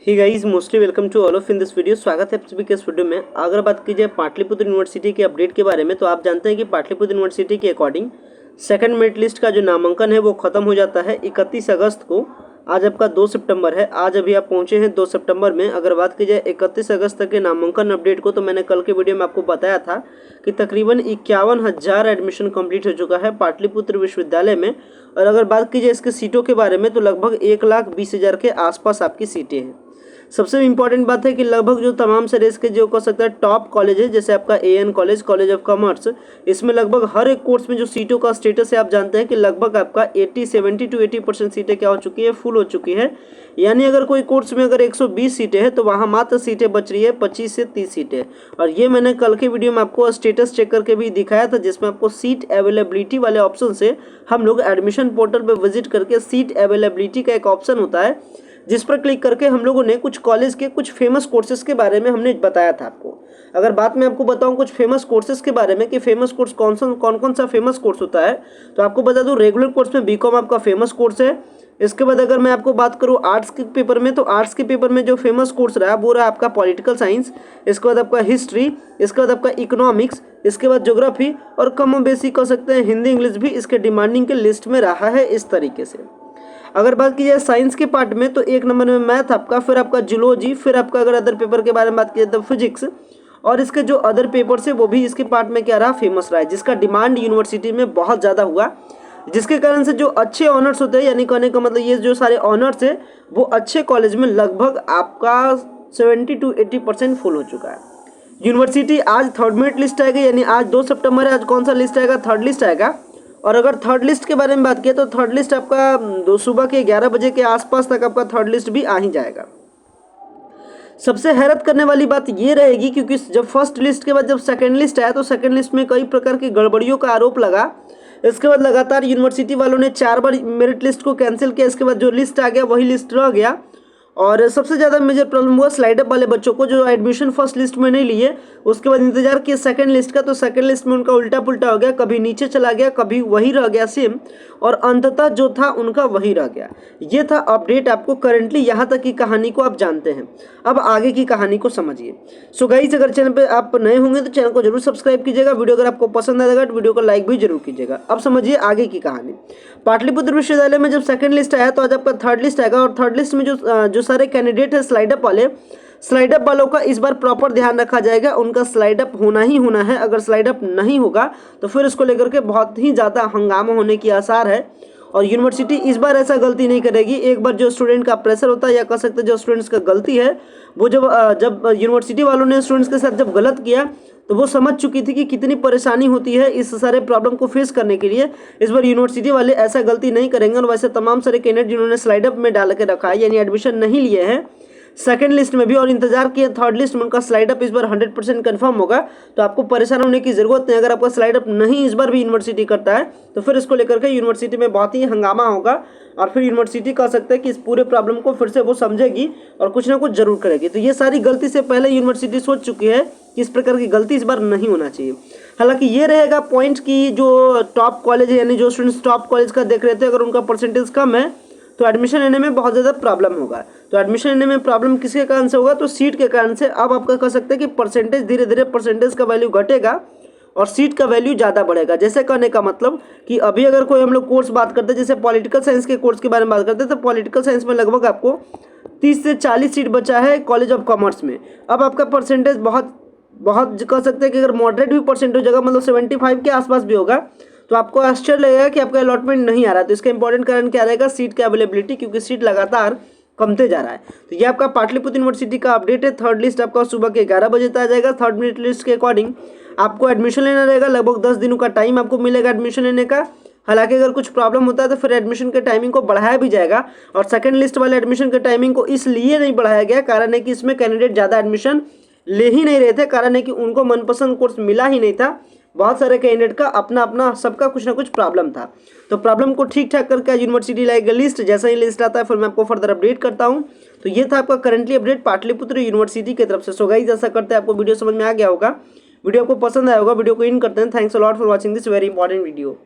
He guys mostly welcome to all of in this video. स्वागत है आप सभी के इस वीडियो में। अगर बात की जाए पाटलिपुत्र यूनिवर्सिटी के अपडेट के बारे में, तो आप जानते हैं कि पाटलिपुत्र यूनिवर्सिटी के अकॉर्डिंग सेकंड मेरिट लिस्ट का जो नामांकन है वो खत्म हो जाता है 31 अगस्त को। आज आपका 2 सितंबर है, आज अभी आप पहुंचे हैं 2 सितंबर में। अगर बात की जाए 31 अगस्त तक के नामांकन अपडेट को, तो मैंने कल के वीडियो में आपको बताया था कि तकरीबन 51,000 एडमिशन कंप्लीट हो चुका है पाटलिपुत्र विश्वविद्यालय में। और अगर बात की जाए इसके सीटों के बारे में, तो लगभग 1,20,000 के आसपास आपकी सीटें हैं। सबसे इम्पॉर्टेंट बात है कि लगभग जो तमाम सारे इसके जो कह सकता है टॉप कॉलेज है, जैसे आपका AN college, college of commerce, इसमें लगभग हर एक कोर्स में जो सीटों का स्टेटस है आप जानते हैं कि लगभग आपका 70 to 80% सीटें क्या हो चुकी है, फुल हो चुकी है। यानी अगर कोई कोर्स में अगर 120 सीटें हैं तो वहाँ मात्र सीटें बच रही है 25 से 30 सीटें। और ये मैंने कल के वीडियो में आपको स्टेटस चेक करके भी दिखाया था, जिसमें आपको सीट अवेलेबिलिटी वाले ऑप्शन से हम लोग एडमिशन पोर्टल पर विजिट करके सीट अवेलेबिलिटी का एक ऑप्शन होता है, जिस पर क्लिक करके हम लोगों ने कुछ कॉलेज के कुछ फेमस कोर्सेज के बारे में हमने बताया था आपको। अगर बात मैं आपको बताऊं कुछ फेमस कोर्सेज के बारे में कि फेमस कोर्स कौन कौन सा फेमस कोर्स होता है, तो आपको बता दूं रेगुलर कोर्स में BCom आपका फेमस कोर्स है। इसके बाद अगर मैं आपको बात करूं आर्ट्स के पेपर में, तो आर्ट्स के पेपर में जो फेमस कोर्स रहा वो रहा आपका पॉलिटिकल साइंस। इसके बाद आपका हिस्ट्री, इसके बाद आपका इकोनॉमिक्स, इसके बाद ज्योग्राफी, और कम बेसी कह सकते हैं हिंदी इंग्लिश भी इसके डिमांडिंग के लिस्ट में रहा है इस तरीके से। अगर बात की जाए साइंस के पार्ट में, तो 1 नंबर में मैथ आपका, फिर आपका जूलॉजी, फिर आपका अगर अदर पेपर के बारे में बात की जाए तो फिजिक्स, और इसके जो अदर पेपर्स है वो भी इसके पार्ट में क्या रहा, फेमस रहा है, जिसका डिमांड यूनिवर्सिटी में बहुत ज़्यादा हुआ, जिसके कारण से जो अच्छे ऑनर्स होते हैं, यानी कहने का मतलब ये जो सारे ऑनर्स है वो अच्छे कॉलेज में लगभग आपका 70 to 80% फुल हो चुका है। यूनिवर्सिटी आज थर्ड मेरिट लिस्ट आएगी, यानी आज 2 सितंबर है, आज कौन सा लिस्ट आएगा, थर्ड लिस्ट आएगा। और अगर थर्ड लिस्ट के बारे में बात किया तो थर्ड लिस्ट आपका सुबह के 11 बजे के आसपास तक आपका थर्ड लिस्ट भी आ ही जाएगा। सबसे हैरत करने वाली बात ये रहेगी, क्योंकि जब फर्स्ट लिस्ट के बाद जब सेकंड लिस्ट आया तो सेकंड लिस्ट में कई प्रकार की गड़बड़ियों का आरोप लगा। इसके बाद लगातार यूनिवर्सिटी वालों ने 4 बार मेरिट लिस्ट को कैंसिल किया। इसके बाद जो लिस्ट आ गया वही लिस्ट रह गया। और सबसे ज़्यादा मेजर प्रॉब्लम हुआ स्लाइड अप वाले बच्चों को, जो एडमिशन फर्स्ट लिस्ट में नहीं लिए, उसके बाद इंतजार किया सेकंड लिस्ट का, तो सेकंड लिस्ट में उनका उल्टा पुल्टा हो गया, कभी नीचे चला गया, कभी वही रह गया सेम, और अंततः जो था उनका वही रह गया। ये था अपडेट आपको करंटली, यहाँ तक की कहानी को आप जानते हैं। अब आगे की कहानी को समझिए। सो गाइस, अगर चैनल पर आप नए होंगे तो चैनल को जरूर सब्सक्राइब कीजिएगा। वीडियो अगर आपको पसंद आएगा तो वीडियो को लाइक भी जरूर कीजिएगा। अब समझिए आगे की कहानी। पाटलिपुत्र विश्वविद्यालय में जब सेकंड लिस्ट आया तो आज आपका थर्ड लिस्ट आएगा, और थर्ड लिस्ट में जो सारे कैंडिडेट है स्लाइड अप वाले, स्लाइड अप वालों का इस बार प्रॉपर ध्यान रखा जाएगा। उनका स्लाइड अप होना ही होना है। अगर स्लाइड अप नहीं होगा तो फिर इसको लेकर के बहुत ही ज़्यादा हंगामा होने की आसार है। और यूनिवर्सिटी इस बार ऐसा गलती नहीं करेगी। एक बार जो स्टूडेंट का प्रेशर होता है, या कह सकते हैं जो स्टूडेंट्स का गलती है, वो जब यूनिवर्सिटी वालों ने स्टूडेंट्स के साथ जब गलत किया तो वो समझ चुकी थी कि कितनी परेशानी होती है इस सारे प्रॉब्लम को फेस करने के लिए। इस बार यूनिवर्सिटी वाले ऐसा गलती नहीं करेंगे। और वैसे तमाम सारे कैंडिडेट जिन्होंने स्लाइड अप में डाल के रखा है, यानी एडमिशन नहीं लिए हैं सेकंड लिस्ट में भी, और इंतजार किया थर्ड लिस्ट में, उनका स्लाइड अप इस बार 100% कन्फर्म होगा। तो आपको परेशान होने की जरूरत नहीं। अगर आपका स्लाइड अप नहीं इस बार भी यूनिवर्सिटी करता है तो फिर इसको लेकर के यूनिवर्सिटी में बहुत ही हंगामा होगा, और फिर यूनिवर्सिटी कह सकते हैं कि इस पूरे प्रॉब्लम को फिर से वो समझेगी और कुछ ना कुछ जरूर करेगी। तो ये सारी गलती से पहले यूनिवर्सिटी सोच चुकी है कि इस प्रकार की गलती इस बार नहीं होना चाहिए। हालांकि ये रहेगा पॉइंट कि जो टॉप कॉलेज है, यानी जो स्टूडेंट्स टॉप कॉलेज का देख रहे थे, अगर उनका परसेंटेज कम है तो एडमिशन लेने में बहुत ज़्यादा प्रॉब्लम होगा। तो एडमिशन लेने में प्रॉब्लम किसके कारण से होगा, तो सीट के कारण से। अब आपका कह सकते हैं कि परसेंटेज धीरे धीरे परसेंटेज का वैल्यू घटेगा और सीट का वैल्यू ज़्यादा बढ़ेगा। जैसे कहने का मतलब कि अभी अगर कोई हम लोग कोर्स बात करते हैं, जैसे पॉलिटिकल साइंस के कोर्स के बारे में बात करते हैं, तो पॉलिटिकल साइंस में लगभग आपको 30 से 40 सीट बचा है कॉलेज ऑफ कॉमर्स में। अब आपका परसेंटेज बहुत कह सकते हैं कि अगर मॉडरेट भी परसेंटेज होगा, मतलब 75 के आसपास भी होगा, तो आपको आश्चर्य लगेगा कि आपका अलॉटमेंट नहीं आ रहा है। तो इसका इंपॉर्टेंट कारण क्या रहेगा, सीट की अवेलेबिलिटी, क्योंकि सीट लगातार कमते जा रहा है। तो ये आपका पाटलिपुत्र यूनिवर्सिटी का अपडेट है। थर्ड लिस्ट आपका सुबह के 11 बजे तक आ जाएगा। थर्ड मेरिट लिस्ट के अकॉर्डिंग आपको एडमिशन लेना रहेगा। लगभग 10 दिनों का टाइम आपको मिलेगा एडमिशन लेने का। हालांकि अगर कुछ प्रॉब्लम होता है तो फिर एडमिशन के टाइमिंग को बढ़ाया भी जाएगा। और सेकंड लिस्ट वाले एडमिशन के टाइमिंग को इसलिए नहीं बढ़ाया गया, कारण है कि इसमें कैंडिडेट ज़्यादा एडमिशन ले ही नहीं रहे थे। कारण है कि उनको मनपसंद कोर्स मिला ही नहीं था। बहुत सारे कैंडिडेट का अपना अपना सबका कुछ ना कुछ प्रॉब्लम था। तो प्रॉब्लम को ठीक ठाक करके यूनिवर्सिटी लाएगा लिस्ट। जैसा ही लिस्ट आता है फिर मैं आपको फर्दर अपडेट करता हूं। तो ये था आपका करंटली अपडेट पाटलिपुत्र यूनिवर्सिटी की तरफ से। सो गाइस, ऐसा करते हैं आपको वीडियो समझ में आ गया होगा, वीडियो को पसंद आया होगा। वीडियो को इन करते हैं। Thanks a lot for watching this very important video.